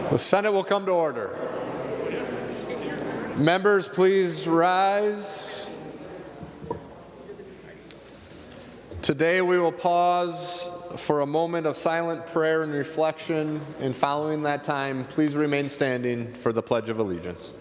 The Senate will come to order. Members, please rise. Today we will pause for a moment of silent prayer and reflection, and following that time, please remain standing for the Pledge of Allegiance.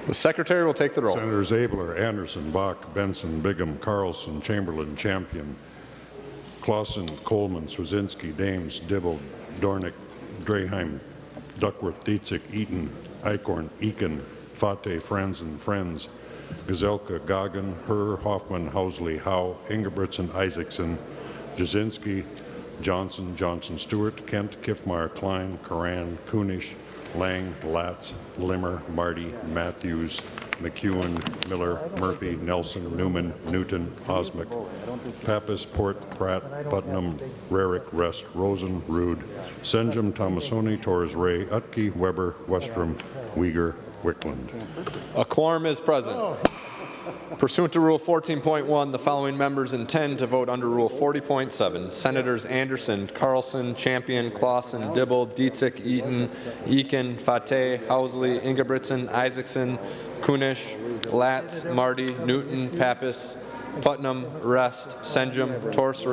The Secretary will take the roll. Senators Abler, Anderson, Bach, Benson, Bigham, Carlson, Chamberlain, Champion, Clausen, Coleman, Swedzinski, Dames, Dibble, Dornick, Draheim, Duckworth, Dietzig, Eaton, Eichhorn, Eakin, Fate, Franzen, Friends, Gazelka, Goggin, Herr, Hoffman, Housley, Howe, Ingebrigtsen, Isaacson, Jasinski, Johnson, Johnson-Stewart, Kent, Kiffmeyer, Klein, Karan, Kunish, Lang, Latz, Limmer, Marty, Matthews, McEwen, Miller, Murphy, Nelson, Newman, Newton, Osmic, Pappas, Port, Pratt, Putnam, Rarick, Rest, Rosen, Rude, Senjum, Tomasoni, Torres Ray, Utke, Weber, Westrom, Uyghur, Wickland. A quorum is present. Pursuant to Rule 14.1, the following members intend to vote under Rule 40.7. Senators Anderson, Carlson, Champion, Clausen, Dibble, Dietzig, Eaton, Eakin, Fate, Housley, Ingebrigtsen, Isaacson, Kunish, Latz, Marty, Newton, Pappas, Putnam, Rest, Senjum, Torres,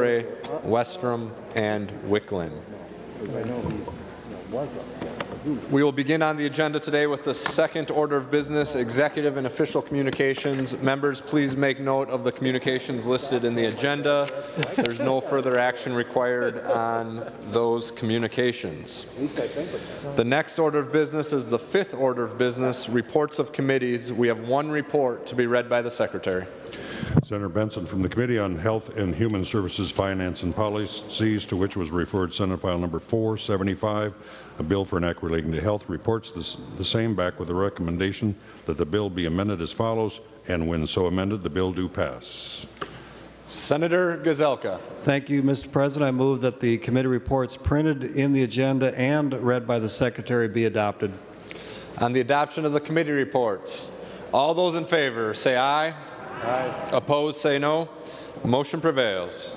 Westrom, and Wickland. We will begin on the agenda today with the second order of business, executive and official communications. Members, please make note of the communications listed in the agenda. There's no further action required on those communications. The next order of business is the fifth order of business, reports of committees. We have one report to be read by the Secretary. Senator Benson from the Committee on Health and Human Services, Finance and Policies, to which was referred Senate File Number 475, a bill for an act relating to health, reports the same back with a recommendation that the bill be amended as follows, and when so amended, the bill do pass. Senator Gazelka. Thank you, Mr. President. I move that the committee reports printed in the agenda and read by the Secretary be adopted. On the adoption of the committee reports, all those in favor say aye. Aye. Opposed, say no. Motion prevails.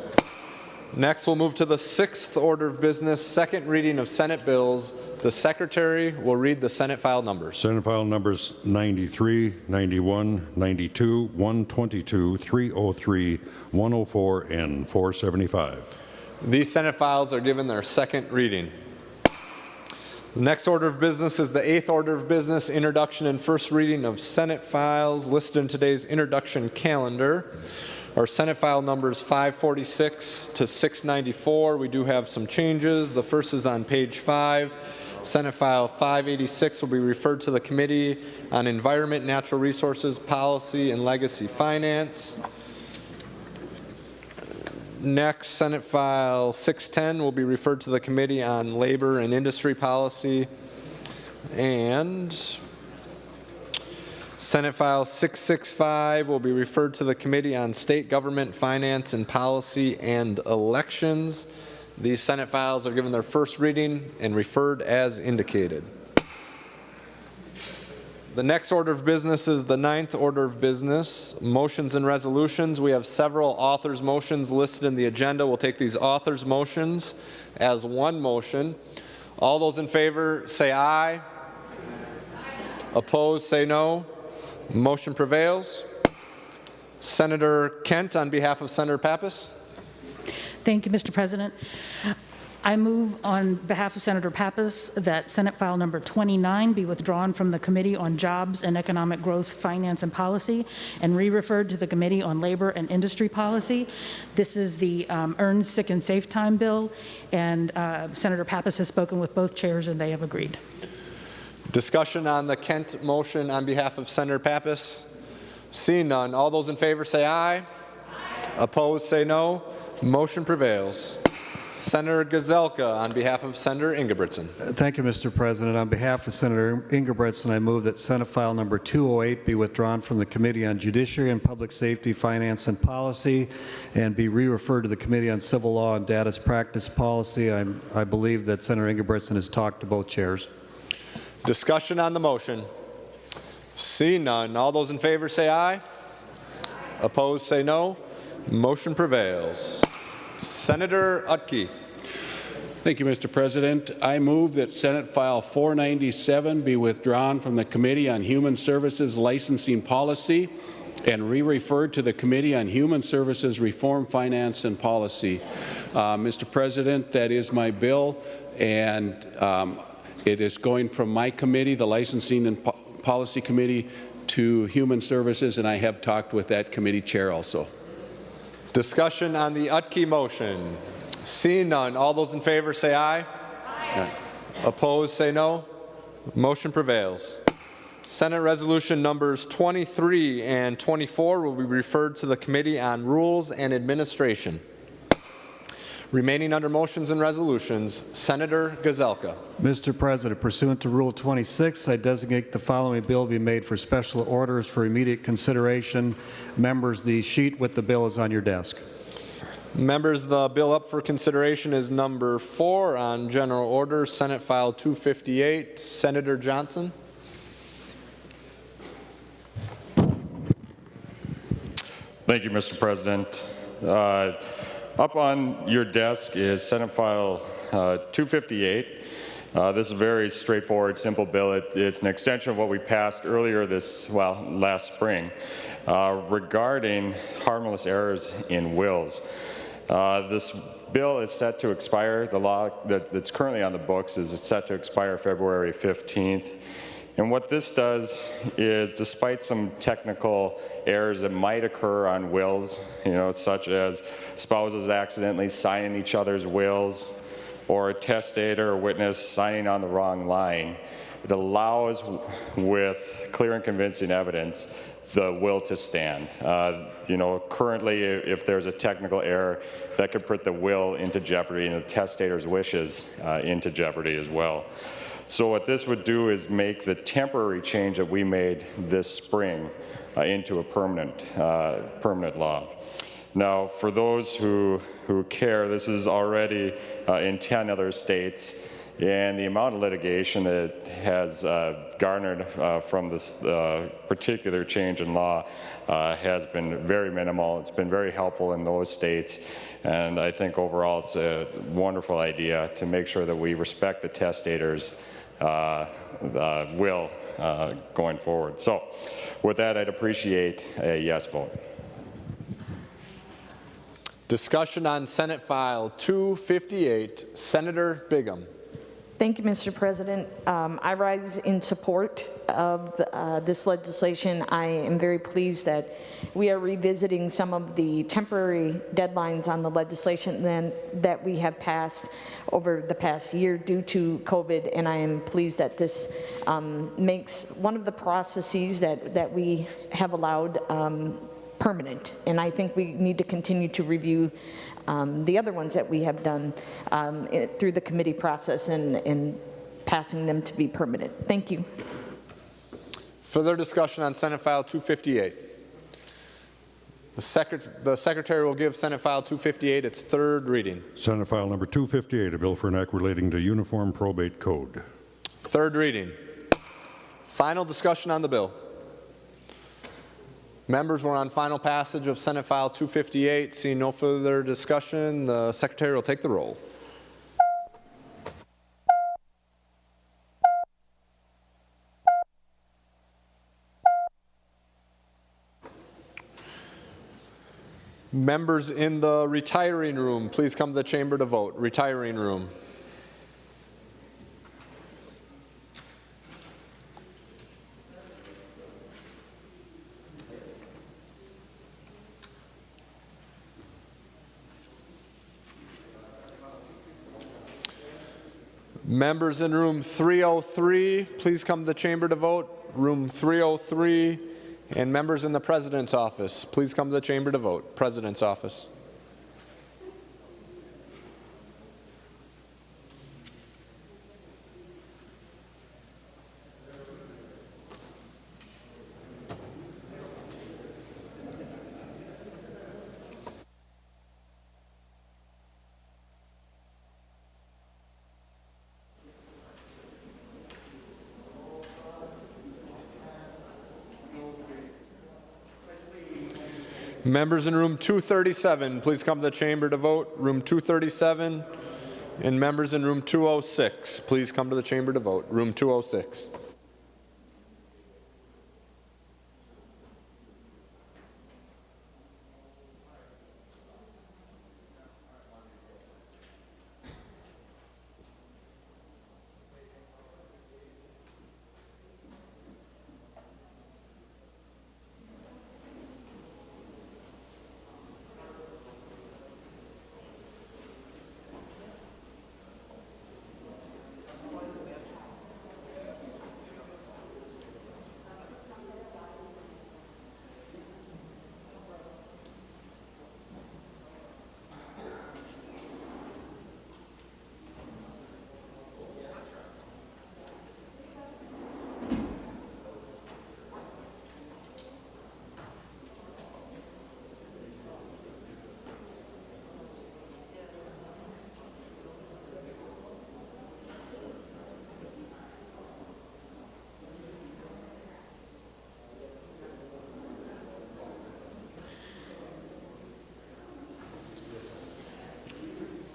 Next, we'll move to the sixth order of business, second reading of Senate bills. The Secretary will read the Senate file numbers. Senate file numbers 93, 91, 92, 122, 303, 104, and 475. These Senate files are given their second reading. The next order of business is the eighth order of business, introduction and first reading of Senate files listed in today's introduction calendar. Our Senate file numbers 546 to 694. We do have some changes. The first is on page 5. Senate file 586 will be referred to the Committee on Environment, Natural Resources, Policy, and Legacy Finance. Next, Senate File 610 will be referred to the Committee on Labor and Industry Policy. And Senate File 665 will be referred to the Committee on State Government, Finance and Policy and Elections. These Senate files are given their first reading and referred as indicated. The next order of business is the ninth order of business, motions and resolutions. We have several authors' motions listed in the agenda. We'll take these authors' motions as one motion. All those in favor say aye. Opposed, say no. Motion prevails. Senator Kent on behalf of Senator Pappas. Thank you, Mr. President. I move on behalf of Senator Pappas that Senate File Number 29 be withdrawn from the Committee on Jobs and Economic Growth, Finance and Policy and re-referred to the Committee on Labor and Industry Policy. This is the Earned Sick and Safe Time bill, and Senator Pappas has spoken with both chairs and they have agreed. Discussion on the Kent motion on behalf of Senator Pappas. Seeing none, all those in favor say aye. Opposed, say no. Motion prevails. Senator Gazelka on behalf of Senator Ingebrigtsen. Thank you, Mr. President. On behalf of Senator Ingebrigtsen, I move that Senate File Number 208 be withdrawn from the Committee on Judiciary and Public Safety, Finance and Policy and be re-referred to the Committee on Civil Law and Data Practice Policy. I believe that Senator Ingebrigtsen has talked to both chairs. Discussion on the motion. Seeing none, all those in favor say aye. Opposed, say no. Motion prevails. Senator Utke. Thank you, Mr. President. I move that Senate File 497 be withdrawn from the Committee on Human Services Licensing Policy and re-referred to the Committee on Human Services Reform, Finance and Policy. Mr. President, that is my bill, and it is going from my committee, the Licensing and Policy Committee, to Human Services, and I have talked with that committee chair also. Discussion on the Utke motion. Seeing none, all those in favor say aye. Aye. Opposed, say no. Motion prevails. Senate Resolution numbers 23 and 24 will be referred to the Committee on Rules and Administration. Remaining under motions and resolutions, Senator Gazelka. Mr. President, pursuant to Rule 26, I designate the following bill be made for special orders for immediate consideration. Members, the sheet with the bill is on your desk. Members, the bill up for consideration is number 4 on general order, Senate File 258. Senator Johnson. Thank you, Mr. President. Up on your desk is Senate File 258. This is a very straightforward, simple bill. It's an extension of what we passed earlier last spring regarding harmless errors in wills. This bill is set to expire. The law that's currently on the books is set to expire February 15th. And what this does is, despite some technical errors that might occur on wills, such as spouses accidentally signing each other's wills, or a testator or witness signing on the wrong line, it allows, with clear and convincing evidence, the will to stand. Currently, if there's a technical error, that could put the will into jeopardy and the testator's wishes into jeopardy as well. So what this would do is make the temporary change that we made this spring into a permanent law. Now, for those who care, this is already in 10 other states, and the amount of litigation that has garnered from this particular change in law has been very minimal. It's been very helpful in those states, and I think overall it's a wonderful idea to make sure that we respect the testator's will going forward. So with that, I'd appreciate a yes vote. Discussion on Senate File 258. Senator Bigham. Thank you, Mr. President. I rise in support of this legislation. I am very pleased that we are revisiting some of the temporary deadlines on the legislation that we have passed over the past year due to COVID, and I am pleased that this makes one of the processes that we have allowed permanent, and I think we need to continue to review the other ones that we have done through the committee process and passing them to be permanent. Thank you. Further discussion on Senate File 258. The Secretary will give Senate File 258 its third reading. Senate File Number 258, a bill for an act relating to Uniform Probate Code. Third reading. Final discussion on the bill. Members, we're on final passage of Senate File 258. Seeing no further discussion, the Secretary will take the roll. Members in the retiring room, please come to the chamber to vote. Retiring room. Members in room 303, please come to the chamber to vote. Room 303. And members in the President's office, please come to the chamber to vote. President's office. Members in room 237, please come to the chamber to vote. Room 237. And members in room 206, please come to the chamber to vote. Room 206.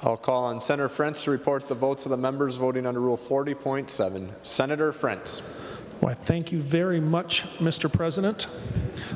I'll call on Senator Frentz to report the votes of the members voting under Rule 40.7. Senator Frentz. Why, thank you very much, Mr. President.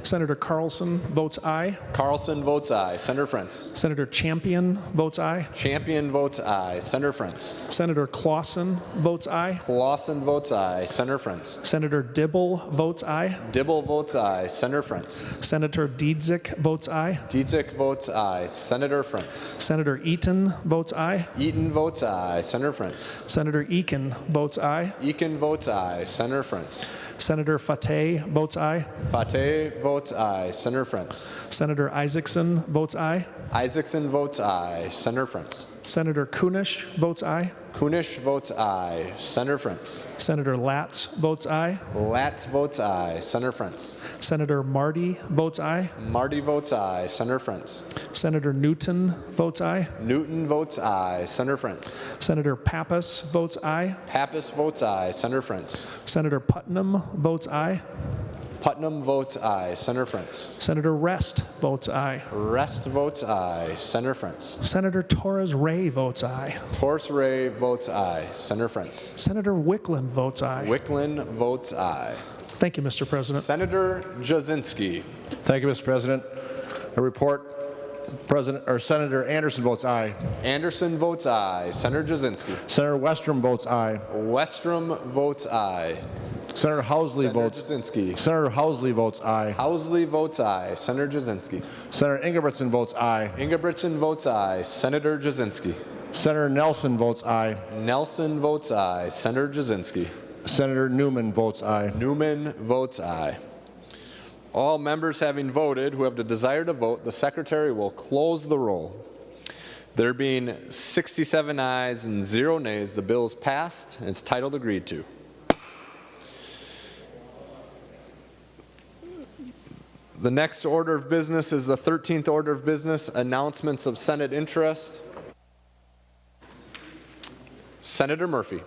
Senator Carlson votes aye. Carlson votes aye. Senator Frentz. Senator Champion votes aye. Champion votes aye. Senator Frentz. Senator Clausen votes aye. Clausen votes aye. Senator Frentz. Senator Dibble votes aye. Dibble votes aye. Senator Frentz. Senator Diedzik votes aye. Diedzik votes aye. Senator Frentz. Senator Eaton votes aye. Eaton votes aye. Senator Frentz. Senator Eakin votes aye. Eakin votes aye. Senator Frentz. Senator Fateh votes aye. Fateh votes aye. Senator Frentz. Senator Isaacson votes aye. Isaacson votes aye. Senator Frentz. Senator Kunish votes aye. Kunish votes aye. Senator Frentz. Senator Latz votes aye. Latz votes aye. Senator Frentz. Senator Marty votes aye. Marty votes aye. Senator Frentz. Senator Newton votes aye. Newton votes aye. Senator Frentz. Senator Pappas votes aye. Pappas votes aye. Senator Frentz. Senator Putnam votes aye. Putnam votes aye. Senator Frentz. Senator Rest votes aye. Rest votes aye. Senator Frentz. Senator Torres Ray votes aye. Torres Ray votes aye. Senator Frentz. Senator Wickland votes aye. Wickland votes aye. Thank you, Mr. President. Senator Jasinski. Thank you, Mr. President. A report, Senator Anderson votes aye. Anderson votes aye. Senator Jasinski. Senator Westrom votes aye. Westrom votes aye. Senator Housley votes. Jasinski. Senator Housley votes aye. Housley votes aye. Senator Jasinski. Senator Ingebrigtsen votes aye. Ingebrigtsen votes aye. Senator Jasinski. Senator Nelson votes aye. Nelson votes aye. Senator Jasinski. Senator Newman votes aye. Newman votes aye. All members having voted who have the desire to vote, the Secretary will close the roll. There being 67 ayes and 0 nays, the bill is passed and its title agreed to. The next order of business is the 13th order of business, announcements of Senate interest. Senator Murphy.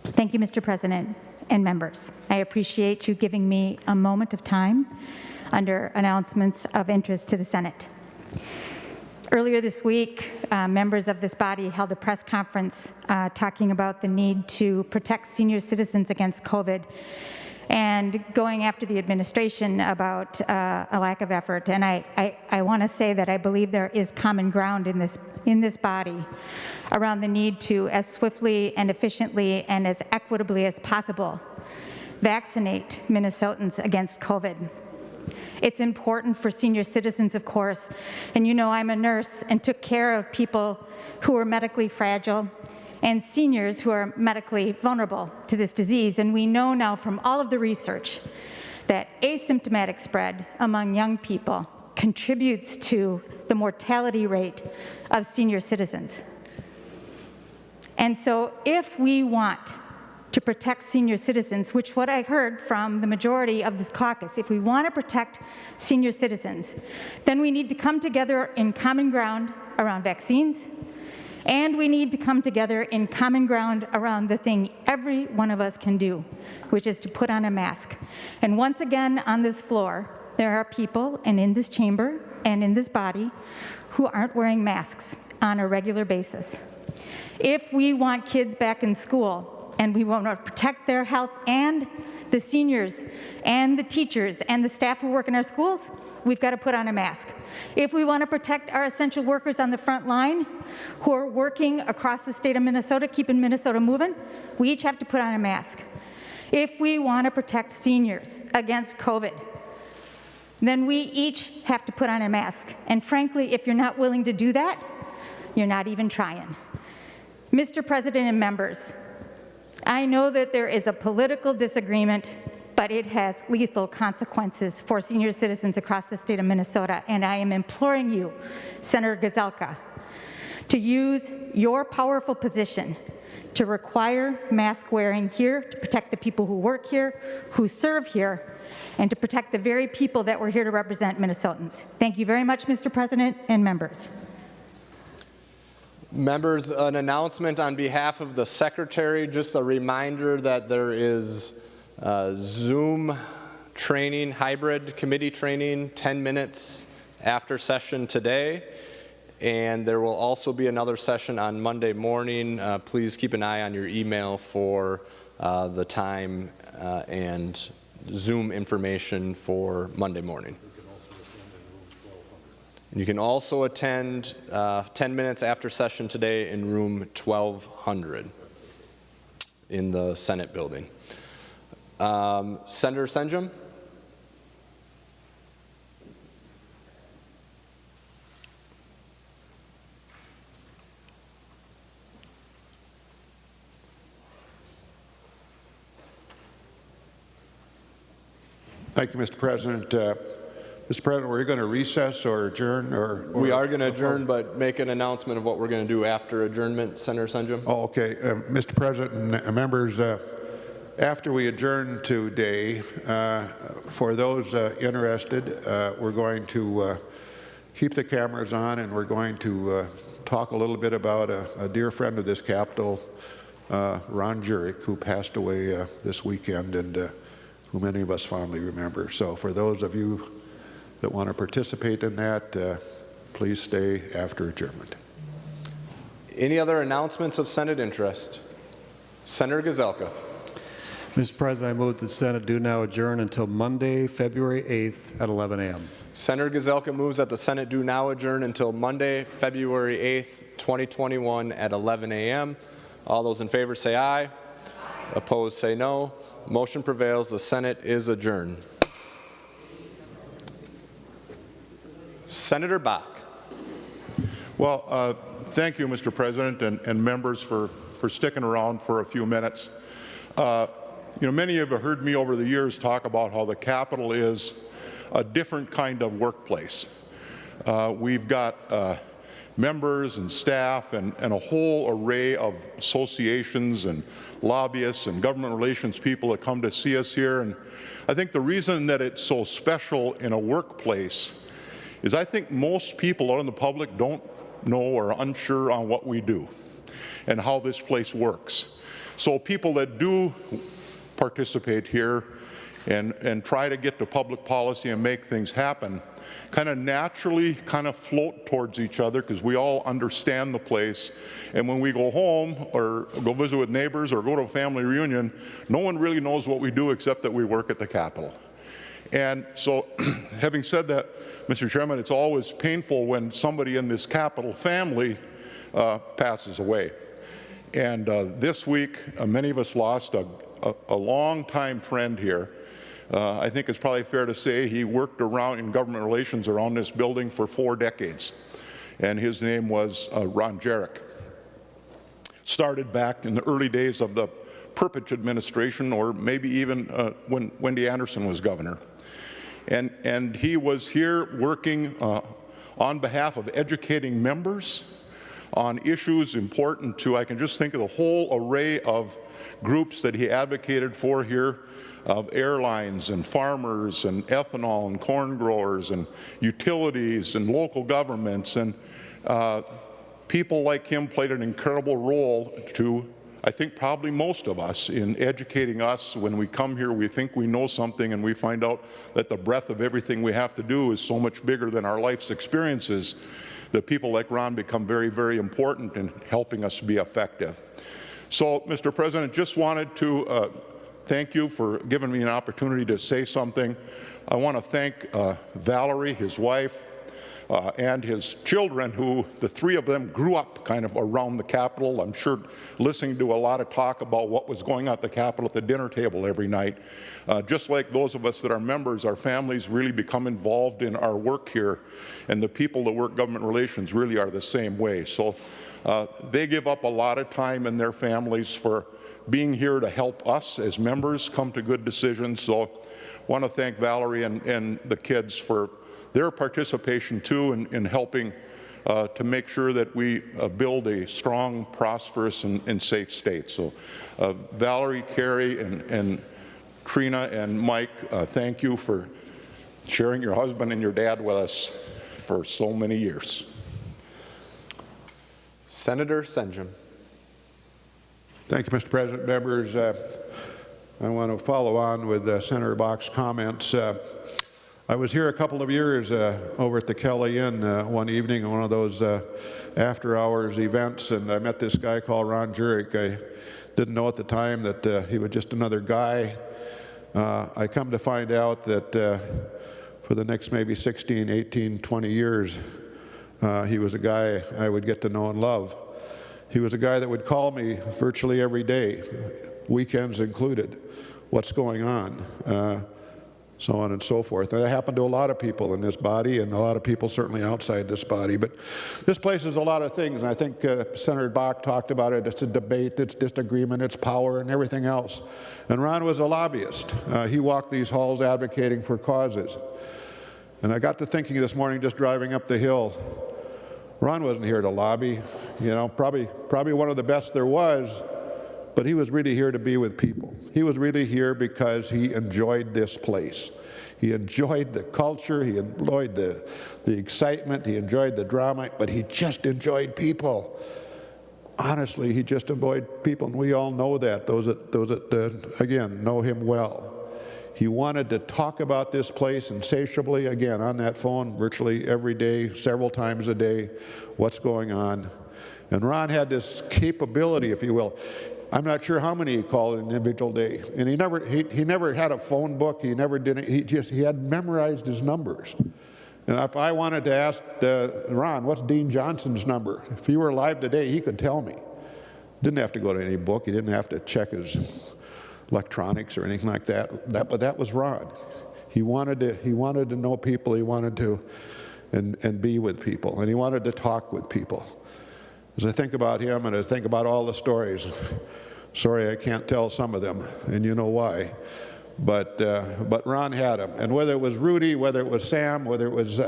Thank you, Mr. President and members. I appreciate you giving me a moment of time under announcements of interest to the Senate. Earlier this week, members of this body held a press conference talking about the need to protect senior citizens against COVID and going after the administration about a lack of effort. And I want to say that I believe there is common ground in this body around the need to, as swiftly and efficiently and as equitably as possible, vaccinate Minnesotans against COVID. It's important for senior citizens, of course, and you know I'm a nurse and took care of people who are medically fragile and seniors who are medically vulnerable to this disease. And we know now from all of the research that asymptomatic spread among young people contributes to the mortality rate of senior citizens. And so if we want to protect senior citizens, which what I heard from the majority of this caucus, if we want to protect senior citizens, then we need to come together in common ground around vaccines, and we need to come together in common ground around the thing every one of us can do, which is to put on a mask. And once again on this floor, there are people, and in this chamber and in this body, who aren't wearing masks on a regular basis. If we want kids back in school, and we want to protect their health and the seniors and the teachers and the staff who work in our schools, we've got to put on a mask. If we want to protect our essential workers on the front line who are working across the state of Minnesota, keeping Minnesota moving, we each have to put on a mask. If we want to protect seniors against COVID, then we each have to put on a mask. And frankly, if you're not willing to do that, you're not even trying. Mr. President and members, I know that there is a political disagreement, but it has lethal consequences for senior citizens across the state of Minnesota, and I am imploring you, Senator Gazelka, to use your powerful position to require mask wearing here, to protect the people who work here, who serve here, and to protect the very people that we're here to represent, Minnesotans. Thank you very much, Mr. President and members. Members, an announcement on behalf of the Secretary, just a reminder that there is Zoom training, hybrid committee training, 10 minutes after session today, and there will also be another session on Monday morning. Please keep an eye on your email for the time and Zoom information for Monday morning. You can also attend 10 minutes after session today in room 1200 in the Senate building. Senator Senjum? Thank you, Mr. President. Mr. President, we're going to recess or adjourn? We are going to adjourn, but make an announcement of what we're going to do after adjournment, Senator Senjum. Oh, okay. Mr. President and members, after we adjourn today, for those interested, we're going to keep the cameras on, and we're going to talk a little bit about a dear friend of this Capitol, Ron Jerich, who passed away this weekend, and who many of us fondly remember. So for those of you that want to participate in that, please stay after adjournment. Any other announcements of Senate interest? Senator Gazelka. Mr. President, I move that the Senate do now adjourn until Monday, February 8th at 11 a.m. Senator Gazelka moves that the Senate do now adjourn until Monday, February 8th, 2021 at 11 a.m. All those in favor say aye. Aye. Opposed say no. Motion prevails. The Senate is adjourned. Senator Bach. Well, thank you, Mr. President, and members for sticking around for a few minutes. You know, many of you have heard me over the years talk about how the Capitol is a different kind of workplace. We've got members and staff and a whole array of associations and lobbyists and government relations people that come to see us here. And I think the reason that it's so special in a workplace is I think most people out in the public don't know or are unsure on what we do and how this place works. So people that do participate here and try to get to public policy and make things happen, kind of naturally kind of float towards each other because we all understand the place. And when we go home or go visit with neighbors or go to a family reunion, no one really knows what we do except that we work at the Capitol. And so, having said that, Mr. Chairman, it's always painful when somebody in this Capitol family passes away. And this week, many of us lost a long-time friend here. I think it's probably fair to say he worked around in government relations around this building for 4 decades. And his name was Ron Jerich. Started back in the early days of the Perpich administration, or maybe even when Wendy Anderson was governor. And he was here working on behalf of educating members on issues important to, I can just think of the whole array of groups that he advocated for here, of airlines and farmers and ethanol and corn growers and utilities and local governments. And people like him played an incredible role to, I think, probably most of us in educating us. When we come here, we think we know something, and we find out that the breadth of everything we have to do is so much bigger than our life's experiences, that people like Ron become very, very important in helping us be effective. So, Mr. President, just wanted to thank you for giving me an opportunity to say something. I want to thank Valerie, his wife, and his children, who the 3 of them grew up kind of around the Capitol. I'm sure listening to a lot of talk about what was going on at the Capitol at the dinner table every night. Just like those of us that are members, our families really become involved in our work here, and the people that work government relations really are the same way. So they give up a lot of time in their families for being here to help us as members come to good decisions. So I want to thank Valerie and the kids for their participation too in helping to make sure that we build a strong, prosperous, and safe state. So Valerie, Carrie, and Trina and Mike, thank you for sharing your husband and your dad with us for so many years. Senator Senjum. Thank you, Mr. President. Members, I want to follow on with Senator Bach's comments. I was here a couple of years over at the Kelly Inn one evening, one of those after-hours events, and I met this guy called Ron Jerich. I didn't know at the time that he was just another guy. I come to find out that for the next maybe 16, 18, 20 years, he was a guy I would get to know and love. He was a guy that would call me virtually every day, weekends included, what's going on, so on and so forth. And it happened to a lot of people in this body, and a lot of people certainly outside this body. But this place is a lot of things, and I think Senator Bach talked about it. It's a debate, it's disagreement, it's power, and everything else. And Ron was a lobbyist. He walked these halls advocating for causes. And I got to thinking this morning, just driving up the hill, Ron wasn't here to lobby, you know, probably one of the best there was, but he was really here to be with people. He was really here because he enjoyed this place. He enjoyed the culture, he enjoyed the excitement, he enjoyed the drama, but he just enjoyed people. Honestly, he just enjoyed people, and we all know that, those that again, know him well. He wanted to talk about this place insatiably, again, on that phone virtually every day, several times a day, what's going on. And Ron had this capability, if you will. I'm not sure how many he called an individual day. And he never had a phone book, he never did it, he had memorized his numbers. And if I wanted to ask Ron, what's Dean Johnson's number? If he were alive today, he could tell me. Didn't have to go to any book, he didn't have to check his electronics or anything like that. But that was Ron. He wanted to know people. He wanted to and be with people, and he wanted to talk with people. As I think about him and I think about all the stories, sorry I can't tell some of them, and you know why. But Ron had them, and whether it was Rudy, whether it was Sam, whether it was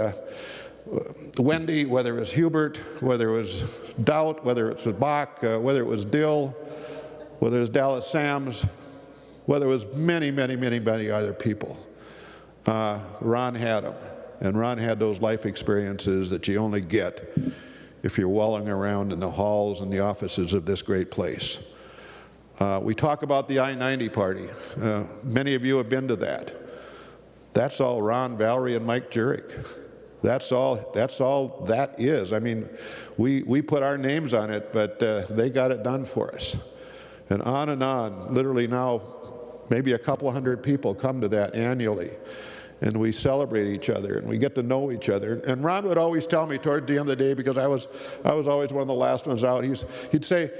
Wendy, whether it was Hubert, whether it was Doubt, whether it was Bach, whether it was Dill, whether it was Dallas Sams, whether it was many other people. Ron had them, and Ron had those life experiences that you only get if you're walling around in the halls and the offices of this great place. We talk about the I-90 party. Many of you have been to that. That's all Ron, Valerie, and Mike Jerich. That's all that is. I mean, we put our names on it, but they got it done for us. And on, literally now, maybe a couple hundred people come to that annually. And we celebrate each other, and we get to know each other. And Ron would always tell me toward the end of the day, because I was always one of the last ones out, he'd say,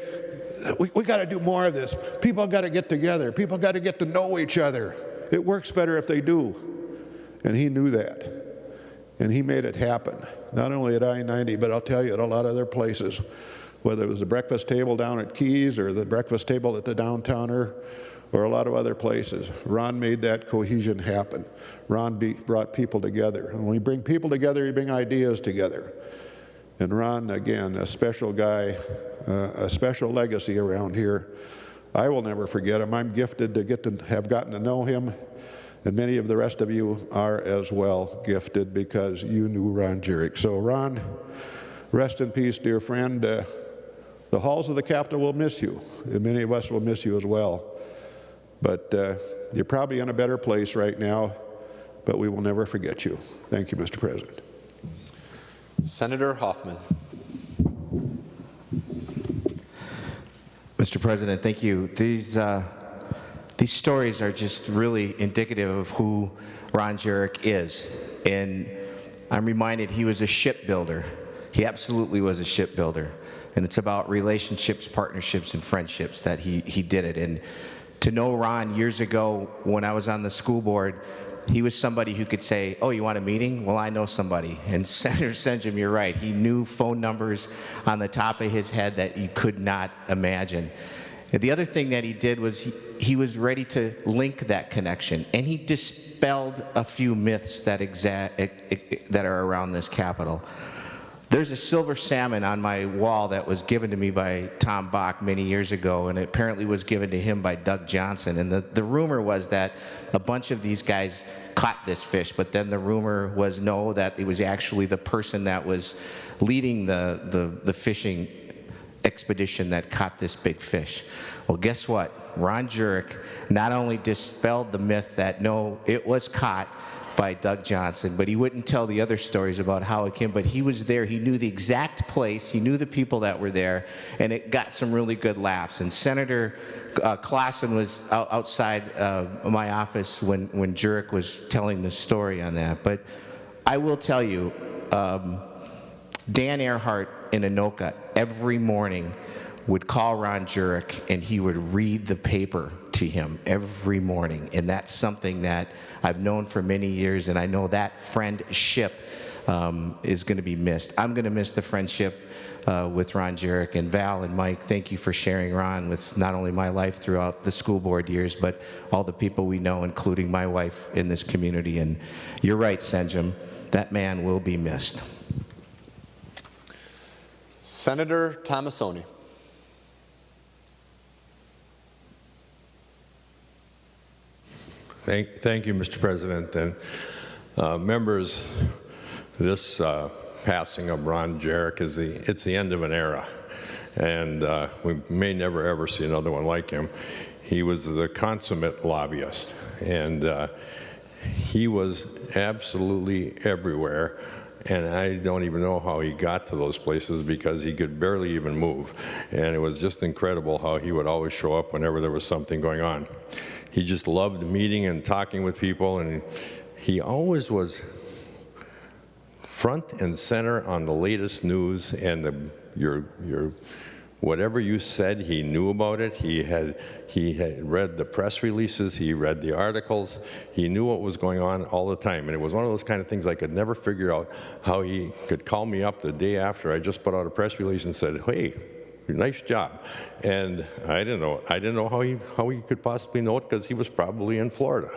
we got to do more of this. People got to get together. People got to get to know each other. It works better if they do. And he knew that. And he made it happen, not only at I-90, but I'll tell you, at a lot of other places, whether it was the breakfast table down at Keys or the breakfast table at the Downtowner, or a lot of other places. Ron made that cohesion happen. Ron brought people together. And when you bring people together, you bring ideas together. And Ron, again, a special guy, a special legacy around here. I will never forget him. I'm gifted to have gotten to know him. And many of the rest of you are as well gifted because you knew Ron Jerich. So Ron, rest in peace, dear friend. The halls of the Capitol will miss you, and many of us will miss you as well. But you're probably in a better place right now, but we will never forget you. Thank you, Mr. President. Senator Hoffman. Mr. President, thank you. These stories are just really indicative of who Ron Jerich is. And I'm reminded he was a shipbuilder. He absolutely was a shipbuilder. And it's about relationships, partnerships, and friendships that he did it. And to know Ron years ago when I was on the school board, he was somebody who could say, oh, you want a meeting? Well, I know somebody. And Senator Senjum, you're right. He knew phone numbers on the top of his head that you could not imagine. And the other thing that he did was he was ready to link that connection. And he dispelled a few myths that are around this Capitol. There's a silver salmon on my wall that was given to me by Tom Bach many years ago, and it apparently was given to him by Doug Johnson. And the rumor was that a bunch of these guys caught this fish, but then the rumor was no, that it was actually the person that was leading the fishing expedition that caught this big fish. Well, guess what? Ron Jerich not only dispelled the myth that no, it was caught by Doug Johnson, but he wouldn't tell the other stories about how it came, but he was there. He knew the exact place. He knew the people that were there, and it got some really good laughs. And Senator Clausen was outside my office when Jerich was telling the story on that. But I will tell you, Dan Earhart in Anoka every morning would call Ron Jerich, and he would read the paper to him every morning. And that's something that I've known for many years, and I know that friendship is going to be missed. I'm going to miss the friendship with Ron Jerich. And Val and Mike, thank you for sharing Ron with not only my life throughout the school board years, but all the people we know, including my wife in this community. And you're right, Senjum, that man will be missed. Senator Tomasoni. Thank you, Mr. President. And members, this passing of Ron Jerich it's the end of an era. And we may never ever see another one like him. He was the consummate lobbyist. And he was absolutely everywhere. And I don't even know how he got to those places because he could barely even move. And it was just incredible how he would always show up whenever there was something going on. He just loved meeting and talking with people, and he always was front and center on the latest news, and your whatever you said, he knew about it. He had read the press releases, he read the articles, he knew what was going on all the time. And it was one of those kind of things I could never figure out how he could call me up the day after I just put out a press release and said, hey, nice job. And I didn't know how he could possibly know it, because he was probably in Florida.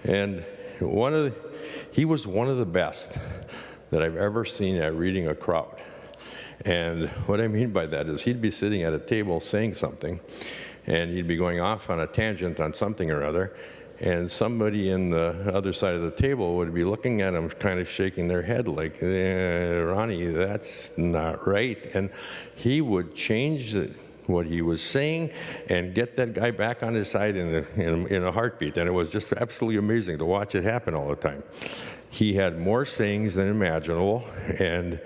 And he was one of the best that I've ever seen at reading a crowd. And what I mean by that is he'd be sitting at a table saying something, and he'd be going off on a tangent on something or other, and somebody in the other side of the table would be looking at him, kind of shaking their head like, Ronnie, that's not right. And he would change what he was saying and get that guy back on his side in a heartbeat. And it was just absolutely amazing to watch it happen all the time. He had more sayings than imaginable, and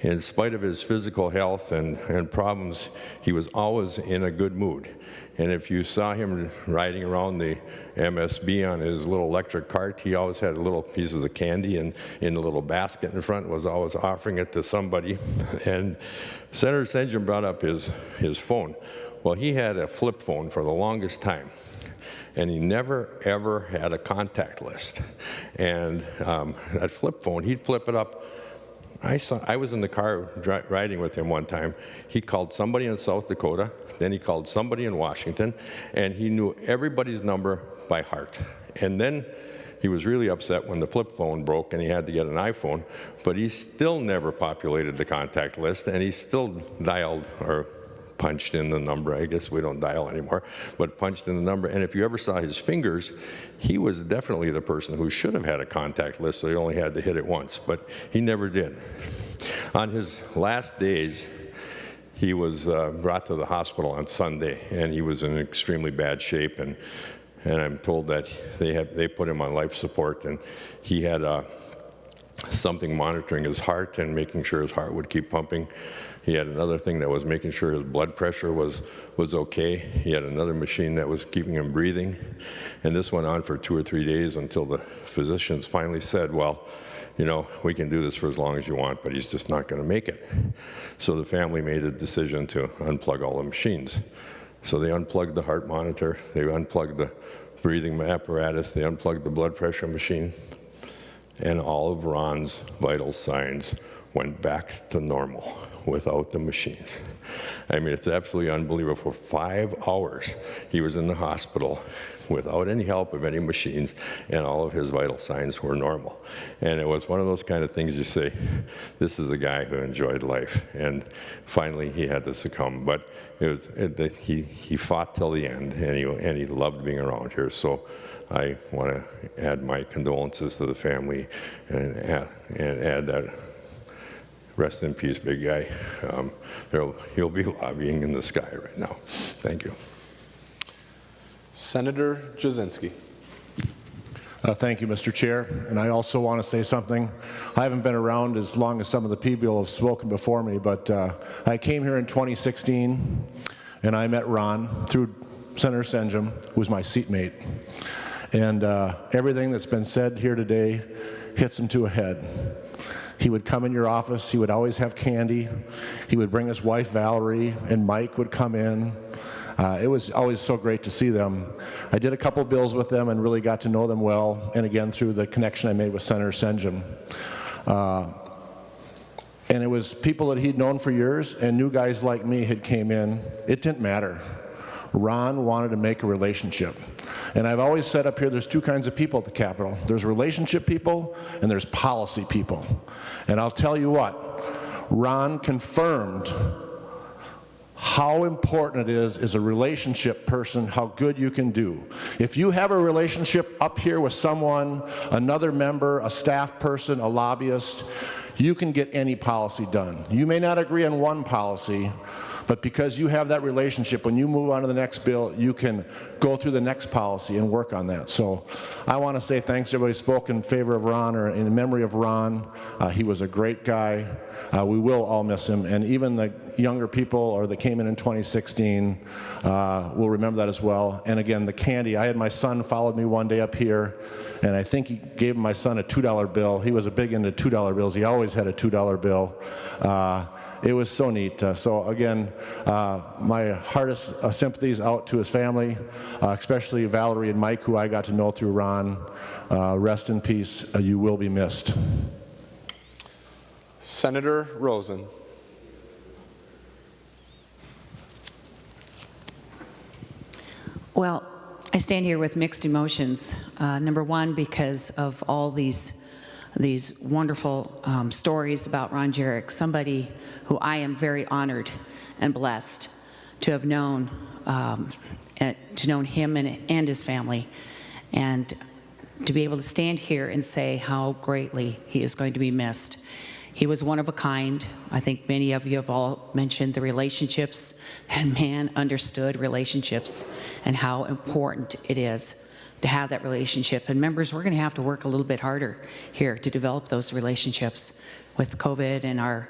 in spite of his physical health and problems, he was always in a good mood. And if you saw him riding around the MSB on his little electric cart, he always had little pieces of candy in a little basket in front, was always offering it to somebody. And Senator Senjum brought up his phone. Well, he had a flip phone for the longest time, and he never, ever had a contact list. And that flip phone, he'd flip it up. I was in the car riding with him one time. He called somebody in South Dakota, then he called somebody in Washington, and he knew everybody's number by heart. And then he was really upset when the flip phone broke and he had to get an iPhone, but he still never populated the contact list, and he still dialed or punched in the number. I guess we don't dial anymore, but punched in the number. And if you ever saw his fingers, he was definitely the person who should have had a contact list, so he only had to hit it once, but he never did. On his last days, he was brought to the hospital on Sunday, and he was in extremely bad shape, and I'm told that they put him on life support, and he had something monitoring his heart and making sure his heart would keep pumping. He had another thing that was making sure his blood pressure was okay. He had another machine that was keeping him breathing. And this went on for 2 or 3 days until the physicians finally said, well, you know, we can do this for as long as you want, but he's just not going to make it. So the family made a decision to unplug all the machines. So they unplugged the heart monitor, they unplugged the breathing apparatus, they unplugged the blood pressure machine, and all of Ron's vital signs went back to normal without the machines. I mean, it's absolutely unbelievable. For 5 hours, he was in the hospital without any help of any machines, and all of his vital signs were normal. And it was one of those kind of things you say, this is a guy who enjoyed life. And finally, he had to succumb. But he fought till the end, and he loved being around here. So I want to add my condolences to the family and add that rest in peace, big guy. He'll be lobbying in the sky right now. Thank you. Senator Jasinski. Thank you, Mr. Chair. And I also want to say something. I haven't been around as long as some of the people have spoken before me, but I came here in 2016, and I met Ron through Senator Senjum, who was my seatmate. And everything that's been said here today hits him to a head. He would come in your office, he would always have candy, he would bring his wife Valerie, and Mike would come in. It was always so great to see them. I did a couple bills with them and really got to know them well, and again through the connection I made with Senator Senjum. And it was people that he'd known for years, and new guys like me had came in. It didn't matter. Ron wanted to make a relationship. And I've always said up here, there's 2 kinds of people at the Capitol. There's relationship people, and there's policy people. And I'll tell you what, Ron confirmed how important it is as a relationship person, how good you can do. If you have a relationship up here with someone, another member, a staff person, a lobbyist, you can get any policy done. You may not agree on one policy, but because you have that relationship, when you move on to the next bill, you can go through the next policy and work on that. So I want to say thanks to everybody who spoke in favor of Ron or in memory of Ron. He was a great guy. We will all miss him. And even the younger people or that came in 2016 will remember that as well. And again, the candy. I had my son followed me one day up here, and I think he gave my son a $2 bill. He was a big into $2 bills. He always had a $2 bill. It was so neat. So again, my hardest sympathies out to his family, especially Valerie and Mike, who I got to know through Ron. Rest in peace. You will be missed. Senator Rosen. Well, I stand here with mixed emotions. Number one, because of all these wonderful stories about Ron Jerich, somebody who I am very honored and blessed to have known, him and his family, and to be able to stand here and say how greatly he is going to be missed. He was one of a kind. I think many of you have all mentioned the relationships, and man understood relationships and how important it is to have that relationship. And members, we're going to have to work a little bit harder here to develop those relationships with COVID and our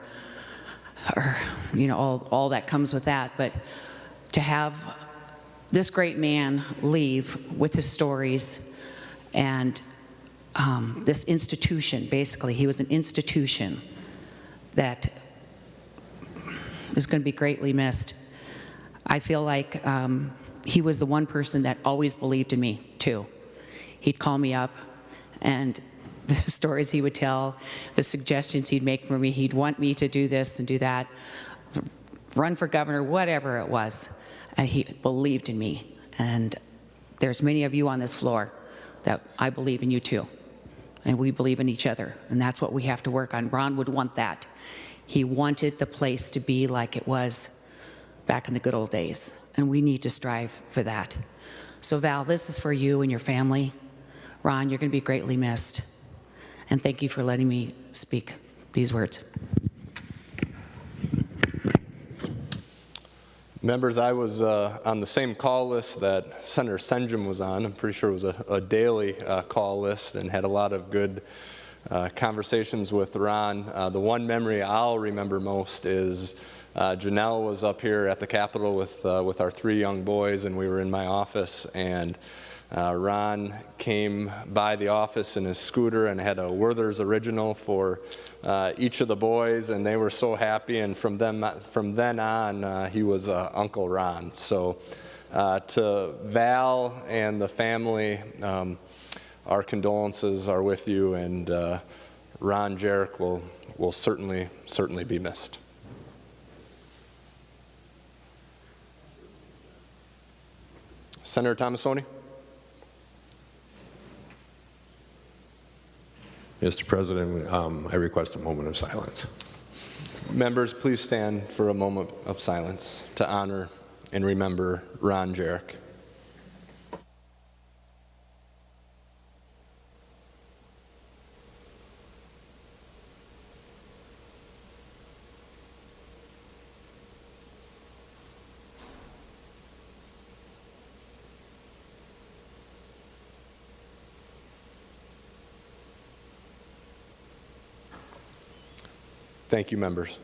all that comes with that. But to have this great man leave with his stories and this institution, basically, he was an institution that is going to be greatly missed. I feel like he was the one person that always believed in me, too. He'd call me up, and the stories he would tell, the suggestions he'd make for me, he'd want me to do this and do that, run for governor, whatever it was, and he believed in me. And there's many of you on this floor that I believe in you, too. And we believe in each other, and that's what we have to work on. Ron would want that. He wanted the place to be like it was back in the good old days, and we need to strive for that. So Val, this is for you and your family. Ron, you're going to be greatly missed, and thank you for letting me speak these words. Members, I was on the same call list that Senator Senjum was on. I'm pretty sure it was a daily call list, and had a lot of good conversations with Ron. The one memory I'll remember most is Janelle was up here at the Capitol with our 3 young boys, and we were in my office, and Ron came by the office in his scooter and had a Werther's Original for each of the boys, and they were so happy. And from then on, he was Uncle Ron. So to Val and the family, our condolences are with you, and Ron Jerich will certainly be missed. Senator Tomassoni. Mr. President, I request a moment of silence. Members, please stand for a moment of silence to honor and remember Ron Jerich. Thank you, members.